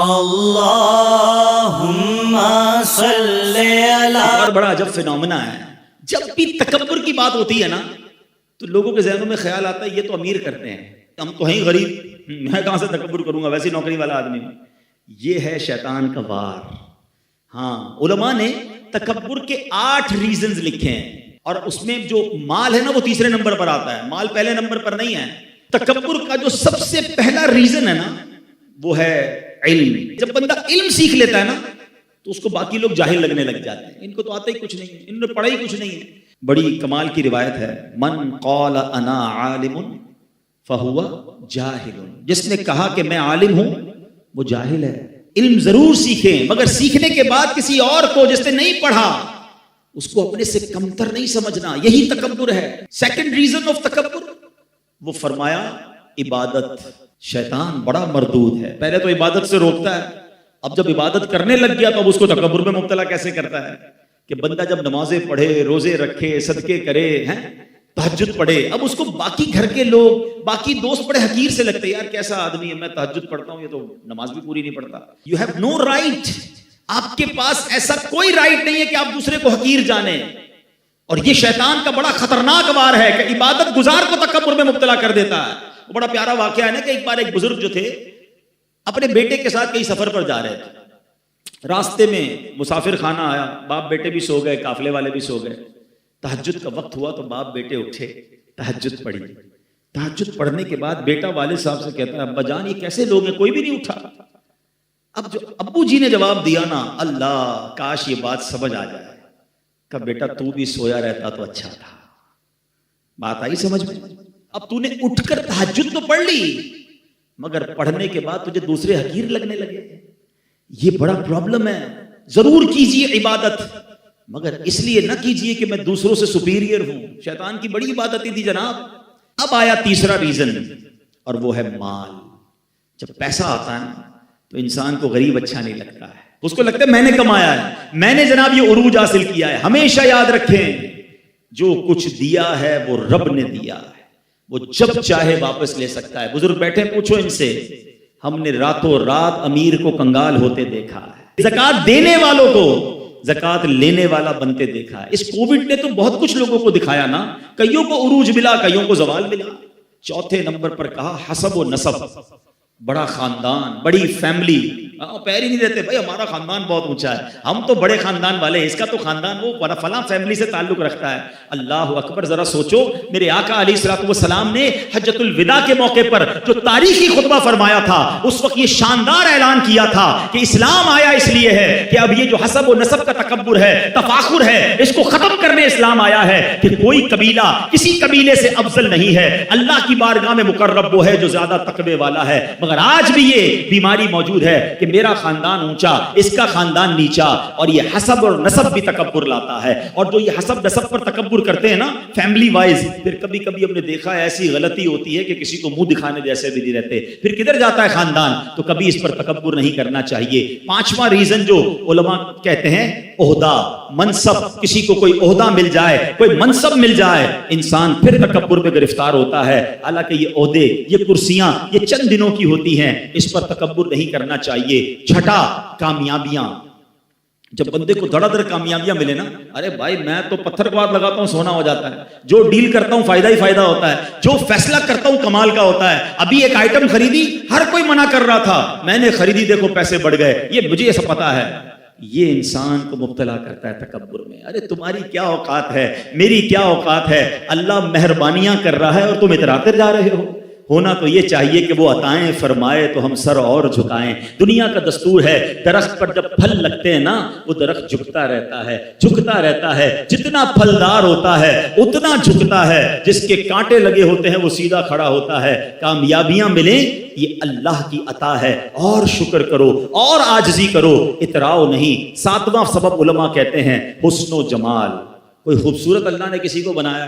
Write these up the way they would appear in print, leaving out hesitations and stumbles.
اللہم صلی علی. اور بڑا عجب فینومنا ہے، جب بھی تکبر کی بات ہوتی ہے نا تو لوگوں کے ذہنوں میں خیال آتا ہے یہ تو امیر کرتے ہیں، ہم تو ہیں غریب، میں کہاں سے تکبر کروں گا، ویسی نوکری والا آدمی ہوں. یہ ہے شیطان کا وار. ہاں، علماء نے تکبر کے 8 ریزنز لکھے ہیں، اور اس میں جو مال ہے نا وہ تیسرے نمبر پر آتا ہے، مال پہلے نمبر پر نہیں ہے. تکبر کا جو سب سے پہلا ریزن ہے نا وہ ہے علم. جب بندہ علم سیکھ لیتا ہے نا تو اس کو باقی لوگ جاہل لگنے لگ جاتے ہیں، ان کو تو آتا ہی کچھ نہیں ہے، انہوں نے پڑھا ہی کچھ نہیں ہے. بڑی کمال کی روایت ہے، من قال انا عالم فہو جاہل. جس نے کہا کہ میں عالم ہوں وہ جاہل ہے. علم ضرور سیکھیں، مگر سیکھنے کے بعد کسی اور کو جس نے نہیں پڑھا اس کو اپنے سے کمتر نہیں سمجھنا، یہی تکبر ہے. سیکنڈ ریزن آف تکبر، وہ فرمایا عبادت. شیطان بڑا مردود ہے، پہلے تو عبادت سے روکتا ہے، اب جب عبادت کرنے لگ گیا تو اب اس کو تکبر میں مبتلا کیسے کرتا ہے کہ بندہ جب نمازیں پڑھے، روزے رکھے، صدقے کرے، ہیں تہجد پڑھے، اب اس کو باقی گھر کے لوگ، باقی دوست بڑے حقیر سے لگتے ہیں، یار کیسا آدمی ہے، میں تہجد پڑھتا ہوں یہ تو نماز بھی پوری نہیں پڑھتا. یو ہیو نو رائٹ، آپ کے پاس ایسا کوئی رائٹ نہیں ہے کہ آپ دوسرے کو حقیر جانیں. اور یہ شیطان کا بڑا خطرناک وار ہے کہ عبادت گزار کو تکبر میں مبتلا کر دیتا ہے. بڑا پیارا واقعہ ہے نا کہ ایک بار ایک بزرگ جو تھے اپنے بیٹے کے ساتھ کئی سفر پر جا رہے تھے، راستے میں مسافر خانہ آیا، باپ بیٹے بھی سو گئے، قافلے والے بھی سو گئے. تہجد کا وقت ہوا تو باپ بیٹے اٹھے، تہجد پڑھی. تہجد پڑھنے کے بعد بیٹا والد صاحب سے کہتا ہے ابا جان یہ کیسے لوگ ہیں، کوئی بھی نہیں اٹھا. اب جو ابو جی نے جواب دیا نا، اللہ کاش یہ بات سمجھ آ جائے، کہ بیٹا تو بھی سویا رہتا تو اچھا تھا. بات آئی سمجھ میں؟ اب تو نے اٹھ کر تہجد تو پڑھ لی مگر پڑھنے کے بعد تجھے دوسرے حقیر لگنے لگے. یہ بڑا پرابلم ہے. ضرور کیجئے عبادت مگر اس لیے نہ کیجئے کہ میں دوسروں سے سپیریئر ہوں. شیطان کی بڑی عبادتیں تھی جناب. اب آیا تیسرا ریزن اور وہ ہے مال. جب پیسہ آتا ہے تو انسان کو غریب اچھا نہیں لگتا ہے، اس کو لگتا ہے میں نے کمایا ہے، میں نے جناب یہ عروج حاصل کیا ہے. ہمیشہ یاد رکھیں جو کچھ دیا ہے وہ رب نے دیا ہے، وہ جب چاہے واپس لے سکتا ہے. بزرگ بیٹھے پوچھو ان سے، ہم نے راتوں رات امیر کو کنگال ہوتے دیکھا ہے، زکات دینے والوں کو زکات لینے والا بنتے دیکھا ہے. اس کووڈ نے تو بہت کچھ لوگوں کو دکھایا نا، کئیوں کو عروج ملا، کئیوں کو زوال ملا. چوتھے نمبر پر کہا حسب و نسب. بڑا خاندان، بڑی فیملی، پیر ہی نہیں دیتے بھائی ہمارا خاندان بہت اونچا ہے، ہم تو بڑے خاندان والے ہیں، اس کا تو خاندان وہ فلاں فیملی سے تعلق رکھتا ہے. اللہ اکبر. ذرا سوچو میرے آقا علیہ الصلوۃ والسلام نے حجۃ الوداع کے موقع پر جو تاریخی خطبہ فرمایا تھا اس وقت یہ شاندار اعلان کیا تھا کہ اسلام آیا اس لیے ہے کہ اب یہ جو حسب و نسب کا تکبر ہے، تفاخر ہے، اس کو ختم کرنے اسلام آیا ہے کہ کوئی قبیلہ کسی قبیلے سے افضل نہیں ہے. اللہ کی بارگاہ میں مقرب وہ ہے جو زیادہ تقوی والا ہے. مگر آج بھی یہ بیماری موجود ہے کہ میرا خاندان اونچا، اس کا خاندان نیچا، اور یہ حسب اور نسب بھی تکبر لاتا ہے. اور جو یہ حسب نسب پر تکبر کرتے ہیں نا فیملی وائز، پھر کبھی کبھی ہم نے دیکھا ہے ایسی غلطی ہوتی ہے کہ کسی کو منہ دکھانے جیسے بھی نہیں رہتے، پھر کدھر جاتا ہے خاندان. تو کبھی اس پر تکبر نہیں کرنا چاہیے. پانچواں ریزن جو علماء کہتے ہیں عہدہ، منصب. کسی کو کوئی عہدہ مل جائے، کوئی منصب مل جائے، انسان پھر تکبر میں گرفتار ہوتا ہے. حالانکہ یہ عہدے، یہ کرسیاں یہ چند دنوں کی ہوتی ہیں، اس پر تکبر نہیں کرنا چاہیے. چھٹا کامیابیاں. جب بندے کو دھڑا دھڑ کامیابیاں ملے نا، ارے بھائی میں تو پتھر کو ہاتھ لگاتا ہوں سونا ہو جاتا ہے. جو ڈیل کرتا ہوں فائدہ ہی فائدہ ہوتا ہے، جو فیصلہ کرتا ہوں کمال کا ہوتا ہے. ابھی ایک آئٹم خریدی، ہر کوئی منع کر رہا تھا، میں نے خریدی، دیکھو پیسے بڑھ گئے، یہ مجھے ایسا پتا ہے. یہ انسان کو مبتلا کرتا ہے تکبر میں. ارے تمہاری کیا اوقات ہے، میری کیا اوقات ہے، اللہ مہربانیاں کر رہا ہے اور تم اتراتے جا رہے ہو. ہونا تو یہ چاہیے کہ وہ عطائیں فرمائے تو ہم سر اور جھکائیں. دنیا کا دستور ہے درخت پر جب پھل لگتے ہیں نا وہ درخت جھکتا رہتا ہے، جھکتا رہتا ہے. جتنا پھلدار ہوتا ہے اتنا جھکتا ہے، جس کے کانٹے لگے ہوتے ہیں وہ سیدھا کھڑا ہوتا ہے. کامیابیاں ملیں یہ اللہ کی عطا ہے، اور شکر کرو اور عاجزی کرو، اتراؤ نہیں. ساتواں سبب علماء کہتے ہیں حسن و جمال. کوئی خوبصورت اللہ نے کسی کو بنایا،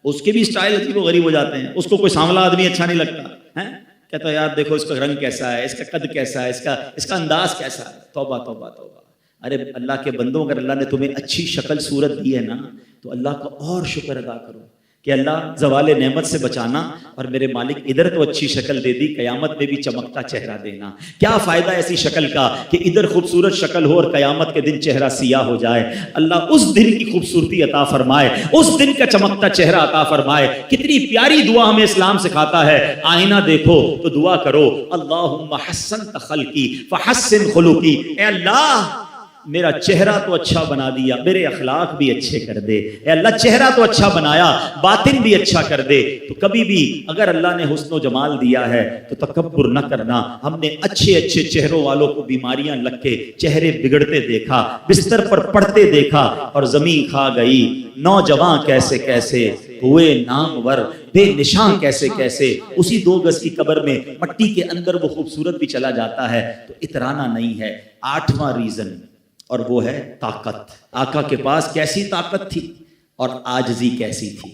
اس کے بھی سٹائل عجیب و غریب ہو جاتے ہیں. اس کو کوئی سانولا آدمی اچھا نہیں لگتا ہے، کہتا ہے یار دیکھو اس کا رنگ کیسا ہے، اس کا قد کیسا ہے، اس کا انداز کیسا ہے. توبہ توبہ توبہ. ارے اللہ کے بندوں اگر اللہ نے تمہیں اچھی شکل صورت دی ہے نا تو اللہ کا اور شکر ادا کرو. کہ اللہ زوال نعمت سے بچانا اور میرے مالک ادھر تو اچھی شکل دے دی، قیامت میں بھی چمکتا چہرہ دینا۔ کیا فائدہ ایسی شکل کا کہ ادھر خوبصورت شکل ہو اور قیامت کے دن چہرہ سیاہ ہو جائے۔ اللہ اس دن کی خوبصورتی عطا فرمائے، اس دن کا چمکتا چہرہ عطا فرمائے۔ کتنی پیاری دعا ہمیں اسلام سکھاتا ہے، آئینہ دیکھو تو دعا کرو، اللہم حسنت خلقی فحسن خلقی، اے اللہ میرا چہرہ تو اچھا بنا دیا، میرے اخلاق بھی اچھے کر دے۔ اے اللہ چہرہ تو اچھا بنایا، باطن بھی اچھا کر دے۔ تو کبھی بھی اگر اللہ نے حسن و جمال دیا ہے تو تکبر نہ کرنا۔ ہم نے اچھے اچھے چہروں والوں کو بیماریاں لگ کے چہرے بگڑتے دیکھا، بستر پر پڑتے دیکھا اور زمین کھا گئی۔ نوجوان کیسے کیسے ہوئے نامور، بے نشان کیسے کیسے، اسی 2 گز کی قبر میں مٹی کے اندر وہ خوبصورت بھی چلا جاتا ہے۔ تو اترانا نہیں ہے۔ 8واں ریزن، اور وہ ہے طاقت۔ آقا کے پاس کیسی طاقت تھی اور عاجزی کیسی تھی۔